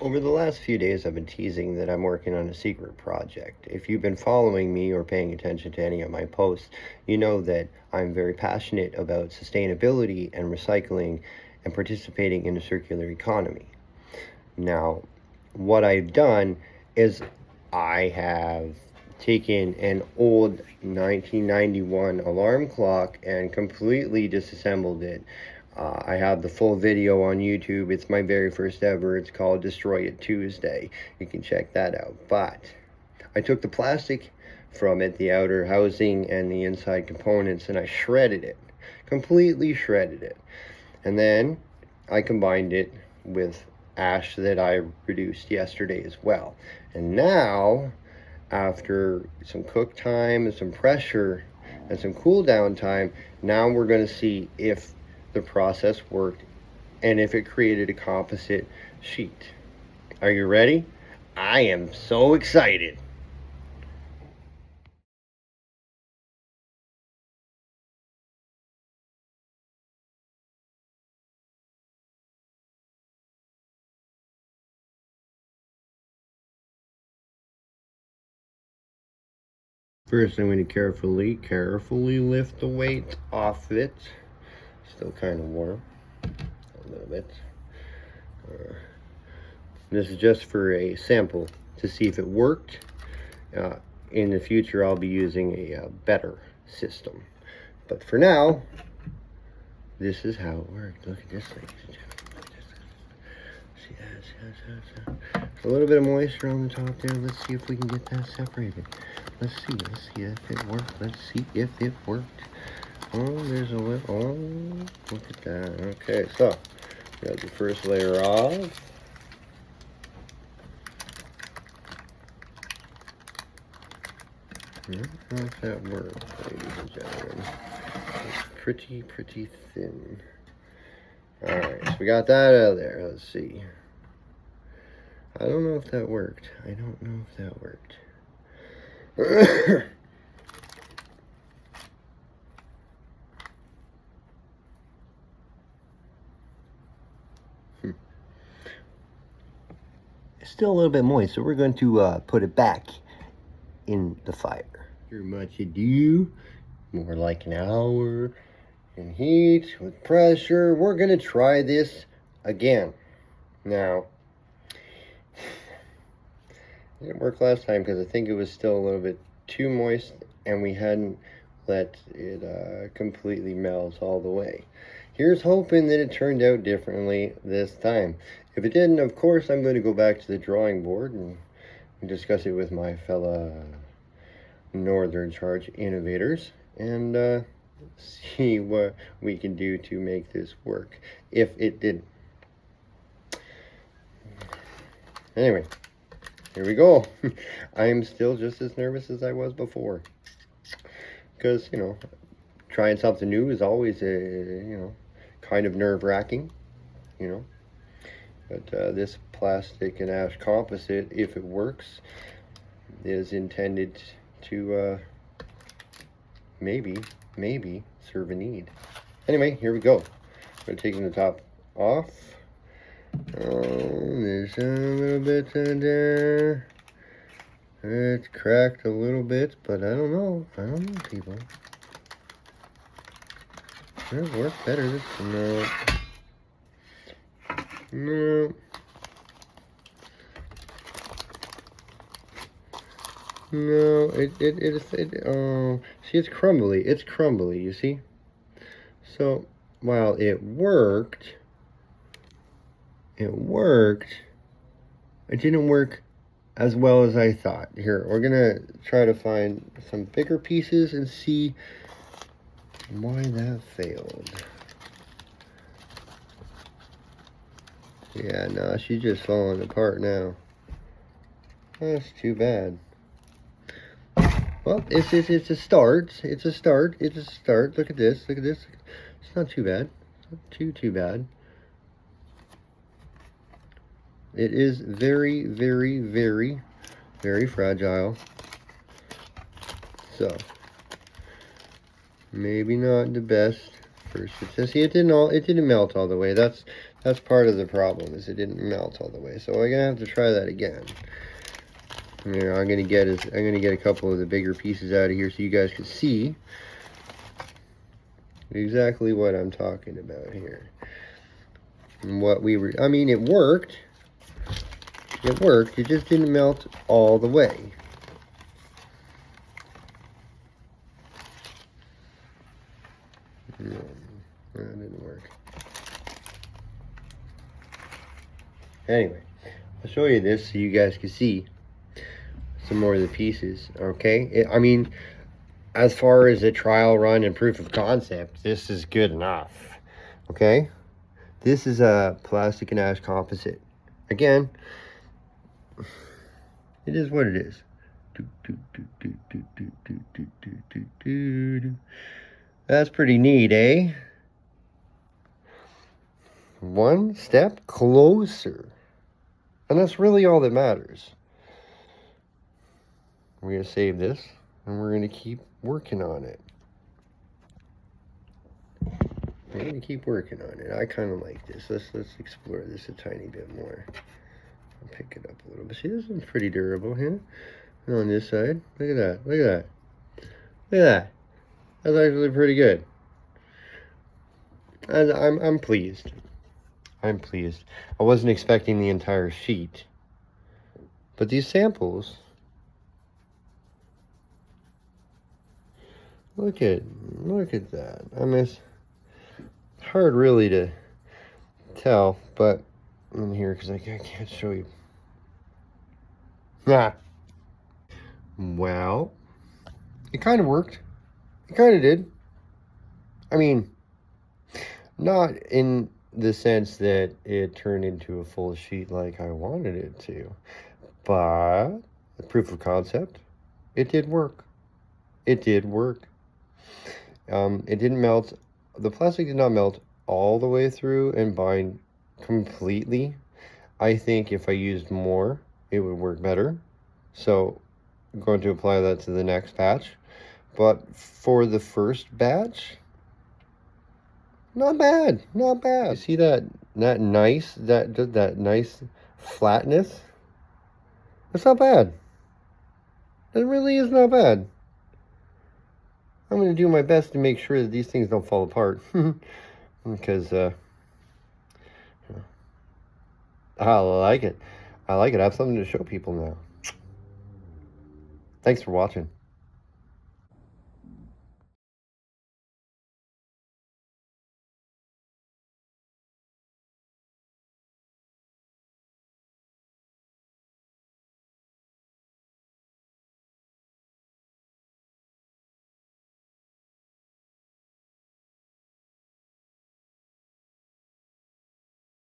Over the last few days, I've been teasing that I'm working on a secret project. If you've been following me or paying attention to any of my posts, you know that I'm very passionate about sustainability and recycling and participating in a circular economy. Now, what I've done is I have taken an old 1991 alarm clock and completely disassembled it. I have the full video on YouTube. It's my very first ever. It's called Destroy It Tuesday. You can check that out. But I took the plastic from it, the outer housing and the inside components, and I shredded it. Completely shredded it. And then I combined it with ash that I reduced yesterday as well. And now, after some cook time and some pressure and some cool down time, now we're going to see if the process worked and if it created a composite sheet. Are you ready? I am so excited. First, I'm going to carefully lift the weight off it. Still kind of warm, a little bit. This is just for a sample to see if it worked. In the future, I'll be using a better system. But for now, this is how it worked. Look at this, ladies and gentlemen. See that? A little bit of moisture on the top there. Let's see if we can get that separated. Let's see if it worked. Let's see if it worked. Oh, there's a little, oh, look at that. Okay, so, we got the first layer off. I don't know if that works, ladies and gentlemen. It's pretty thin. Alright, so we got that out of there. Let's see. I don't know if that worked. It's still a little bit moist, so we're going to put it back in the fire. Too much ado, more like an hour in heat with pressure. We're going to try this again. Now, it didn't work last time because I think it was still a little bit too moist and we hadn't let it completely melt all the way. Here's hoping that it turned out differently this time. If it didn't, of course, I'm going to go back to the drawing board and discuss it with my fellow Northern Charge innovators and see what we can do to make this work, if it did. Anyway, here we go. I'm still just as nervous as I was before. Because, you know, trying something new is always, kind of nerve-wracking, you know. But this plastic and ash composite, if it works, is intended to maybe serve a need. Anyway, here we go. We're taking the top off. Oh, there's a little bit there. It's cracked a little bit, but I don't know, people. It worked better this time. No. No, oh, see, it's crumbly, you see? So, while it worked, it didn't work as well as I thought. Here, we're gonna try to find some bigger pieces and see why that failed. Yeah, no, she's just falling apart now. That's too bad. Well, it's a start. It's a start. Look at this. It's not too bad. It's not too bad. It is very, very, very, very fragile. So, maybe not the best first success. See, it didn't melt all the way. That's That's part of the problem, is it didn't melt all the way. So I'm gonna have to try that again. Here, I'm gonna get a couple of the bigger pieces out of here so you guys can see exactly what I'm talking about here. And what we were, I mean, it worked. It worked. It just didn't melt all the way. No, that didn't work. Anyway, I'll show you this so you guys can see some more of the pieces, okay? I mean, as far as a trial run and proof of concept, this is good enough, okay? This is a plastic and ash composite. Again, it is what it is. That's pretty neat, eh? One step closer. And that's really all that matters. We're going to save this, and we're going to keep working on it. We're going to keep working on it. I kind of like this. Let's explore this a tiny bit more. I'll pick it up a little bit. See, this is pretty durable here. And on this side, look at that. Look at that. Look at that. That's actually pretty good. And I'm pleased. I'm pleased. I wasn't expecting the entire sheet, but these samples. Look at that. I mean, it's hard really to tell, but in here because I can't show you. Ah. Well, it kind of worked. It kind of did. I mean, not in the sense that it turned into a full sheet like I wanted it to, but the proof of concept, it did work. It did work. It didn't melt. The plastic did not melt all the way through and bind completely. I think if I used more, it would work better. So I'm going to apply that to the next batch. But for the first batch, not bad, not bad. You see that nice flatness? It's not bad. It really is not bad. I'm going to do my best to make sure that these things don't fall apart. Because I like it. I like it. I have something to show people now. Thanks for watching.